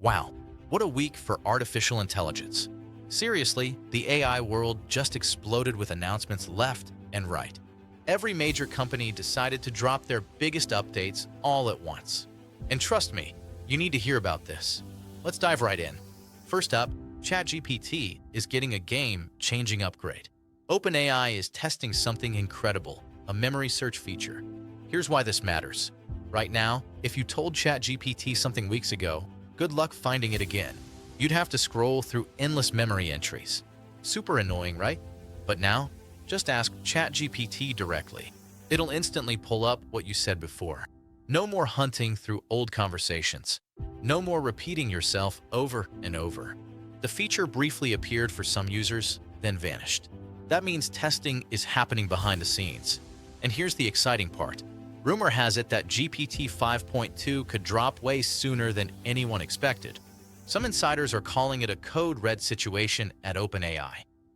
Wow, what a week for artificial intelligence. Seriously, the AI world just exploded with announcements left and right. Every major company decided to drop their biggest updates all at once. And trust me, you need to hear about this. Let's dive right in. First up, ChatGPT is getting a game-changing upgrade. OpenAI is testing something incredible, a memory search feature. Here's why this matters. Right now, if you told ChatGPT something weeks ago, good luck finding it again. You'd have to scroll through endless memory entries. Super annoying, right? But now, just ask ChatGPT directly. It'll instantly pull up what you said before. No more hunting through old conversations. No more repeating yourself over and over. The feature briefly appeared for some users, then vanished. That means testing is happening behind the scenes. And here's the exciting part. Rumor has it that GPT 5.2 could drop way sooner than anyone expected. Some insiders are calling it a code red situation at OpenAI.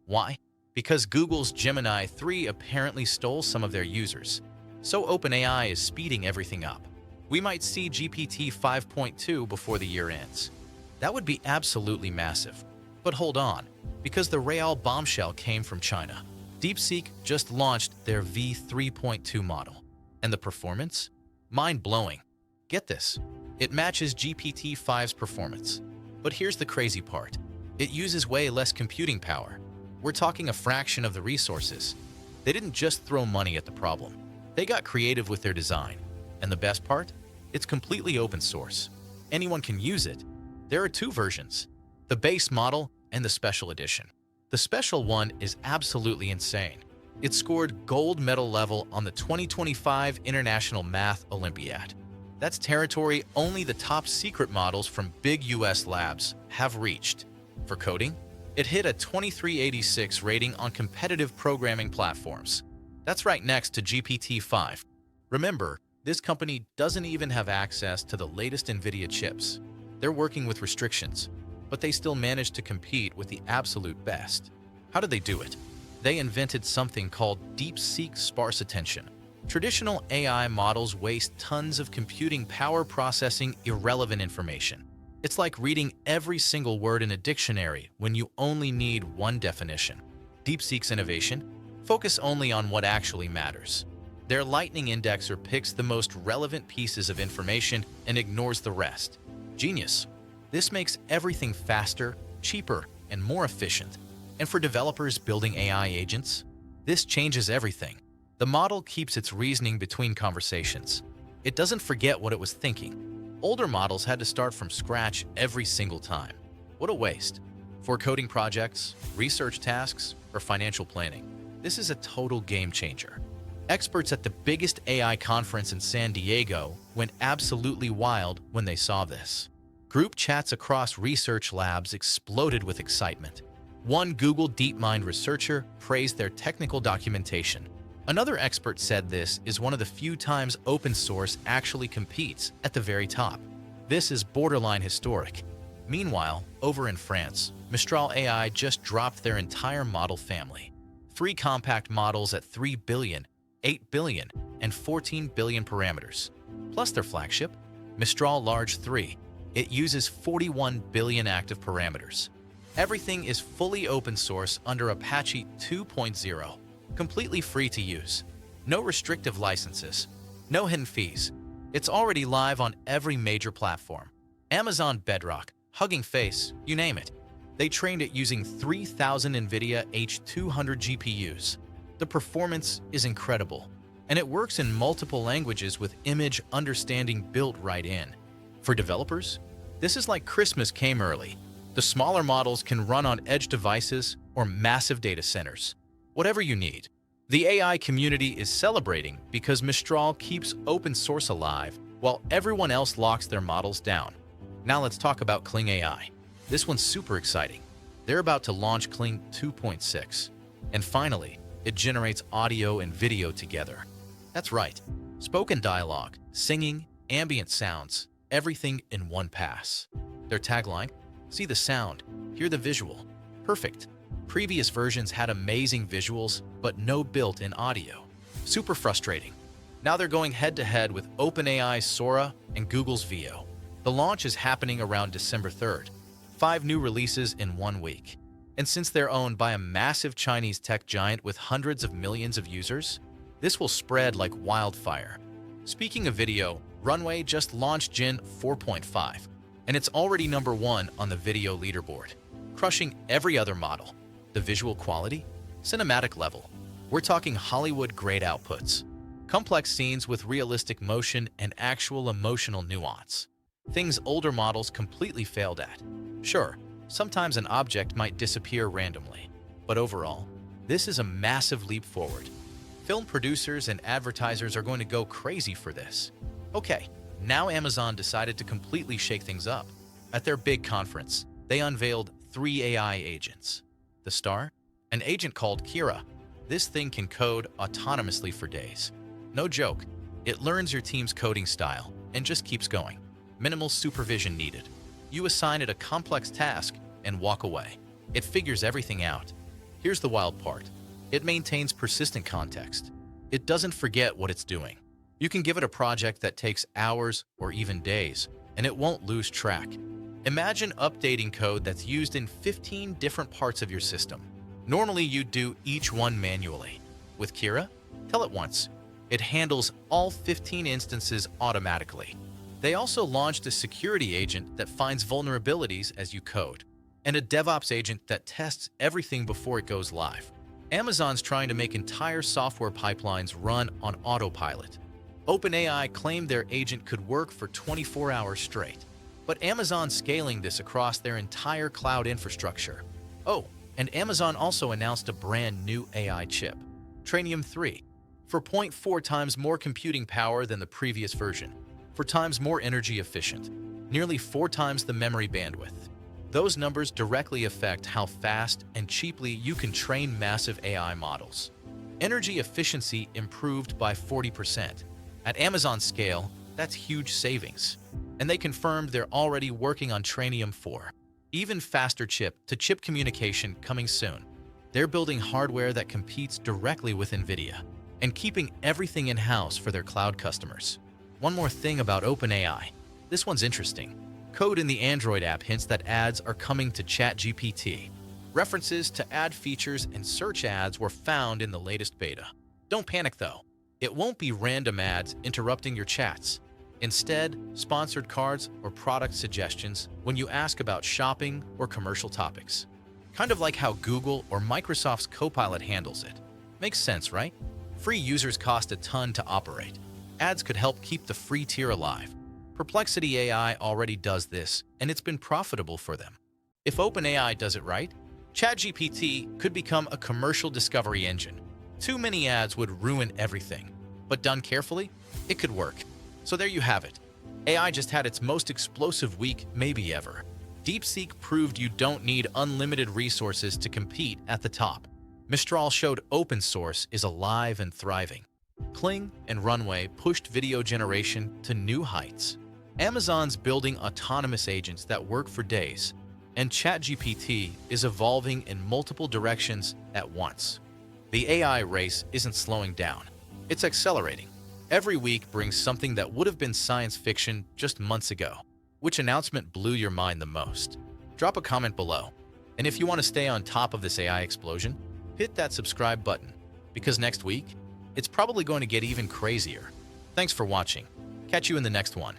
Why? Because Google's Gemini 3 apparently stole some of their users. So OpenAI is speeding everything up. We might see GPT 5.2 before the year ends. That would be absolutely massive. But hold on, because the real bombshell came from China. DeepSeek just launched their v3.2 model. And the performance? Mind-blowing. Get this. It matches GPT-5's performance. But here's the crazy part. It uses way less computing power. We're talking a fraction of the resources. They didn't just throw money at the problem. They got creative with their design. And the best part? It's completely open source. Anyone can use it. There are two versions, the base model and the special edition. The special one is absolutely insane. It scored gold medal level on the 2025 International Math Olympiad. That's territory only the top secret models from big US labs have reached. For coding, it hit a 2386 rating on competitive programming platforms. That's right next to GPT-5. Remember, this company doesn't even have access to the latest NVIDIA chips. They're working with restrictions, but they still managed to compete with the absolute best. How did they do it? They invented something called DeepSeek sparse attention. Traditional AI models waste tons of computing power processing irrelevant information. It's like reading every single word in a dictionary when you only need one definition. DeepSeek's innovation? Focus only on what actually matters. Their lightning indexer picks the most relevant pieces of information and ignores the rest. Genius. This makes everything faster, cheaper, and more efficient. And for developers building AI agents, this changes everything. The model keeps its reasoning between conversations. It doesn't forget what it was thinking. Older models had to start from scratch every single time. What a waste. For coding projects, research tasks, or financial planning, this is a total game changer. Experts at the biggest AI conference in San Diego went absolutely wild when they saw this. Group chats across research labs exploded with excitement. One Google DeepMind researcher praised their technical documentation. Another expert said this is one of the few times open source actually competes at the very top. This is borderline historic. Meanwhile, over in France, Mistral AI just dropped their entire model family. 3 compact models at 3 billion, 8 billion, and 14 billion parameters. Plus their flagship, Mistral Large 3. It uses 41 billion active parameters. Everything is fully open source under Apache 2.0, completely free to use. No restrictive licenses, no hidden fees. It's already live on every major platform. Amazon Bedrock, Hugging Face, you name it. They trained it using 3,000 NVIDIA H200 GPUs. The performance is incredible, and it works in multiple languages with image understanding built right in. For developers, this is like Christmas came early. The smaller models can run on edge devices or massive data centers. Whatever you need. The AI community is celebrating because Mistral keeps open source alive while everyone else locks their models down. Now let's talk about Kling AI. This one's super exciting. They're about to launch Kling 2.6. And finally, it generates audio and video together. That's right. Spoken dialogue, singing, ambient sounds, everything in one pass. Their tagline? See the sound, hear the visual. Perfect. Previous versions had amazing visuals, but no built-in audio. Super frustrating. Now they're going head-to-head with OpenAI's Sora and Google's Veo. The launch is happening around December 3rd. 5 new releases in 1 week. And since they're owned by a massive Chinese tech giant with hundreds of millions of users, this will spread like wildfire. Speaking of video, Runway just launched Gen 4.5, and it's already #1 on the video leaderboard, crushing every other model. The visual quality? Cinematic level. We're talking Hollywood-grade outputs. Complex scenes with realistic motion and actual emotional nuance. Things older models completely failed at. Sure, sometimes an object might disappear randomly, but overall, this is a massive leap forward. Film producers and advertisers are going to go crazy for this. Okay, now Amazon decided to completely shake things up. At their big conference, they unveiled 3 AI agents. The star? An agent called Kira. This thing can code autonomously for days. No joke, it learns your team's coding style and just keeps going. Minimal supervision needed. You assign it a complex task and walk away. It figures everything out. Here's the wild part. It maintains persistent context. It doesn't forget what it's doing. You can give it a project that takes hours or even days, and it won't lose track. Imagine updating code that's used in 15 different parts of your system. Normally, you'd do each one manually. With Kira, tell it once. It handles all 15 instances automatically. They also launched a security agent that finds vulnerabilities as you code, and a DevOps agent that tests everything before it goes live. Amazon's trying to make entire software pipelines run on autopilot. OpenAI claimed their agent could work for 24 hours straight, but Amazon's scaling this across their entire cloud infrastructure. Oh, and Amazon also announced a brand new AI chip, Trainium 3, for 0.4 times more computing power than the previous version, 4 times more energy efficient, nearly 4 times the memory bandwidth. Those numbers directly affect how fast and cheaply you can train massive AI models. Energy efficiency improved by 40%. At Amazon's scale, that's huge savings. And they confirmed they're already working on Trainium 4. Even faster chip-to-chip communication coming soon. They're building hardware that competes directly with NVIDIA and keeping everything in-house for their cloud customers. One more thing about OpenAI. This one's interesting. Code in the Android app hints that ads are coming to ChatGPT. References to ad features and search ads were found in the latest beta. Don't panic though. It won't be random ads interrupting your chats. Instead, sponsored cards or product suggestions when you ask about shopping or commercial topics. Kind of like how Google or Microsoft's Copilot handles it. Makes sense, right? Free users cost a ton to operate. Ads could help keep the free tier alive. Perplexity AI already does this, and it's been profitable for them. If OpenAI does it right, ChatGPT could become a commercial discovery engine. Too many ads would ruin everything, but done carefully, it could work. So there you have it. AI just had its most explosive week maybe ever. DeepSeek proved you don't need unlimited resources to compete at the top. Mistral showed open source is alive and thriving. Kling and Runway pushed video generation to new heights. Amazon's building autonomous agents that work for days, and ChatGPT is evolving in multiple directions at once. The AI race isn't slowing down. It's accelerating. Every week brings something that would have been science fiction just months ago. Which announcement blew your mind the most? Drop a comment below. And if you want to stay on top of this AI explosion, hit that subscribe button, because next week, it's probably going to get even crazier. Thanks for watching. Catch you in the next one.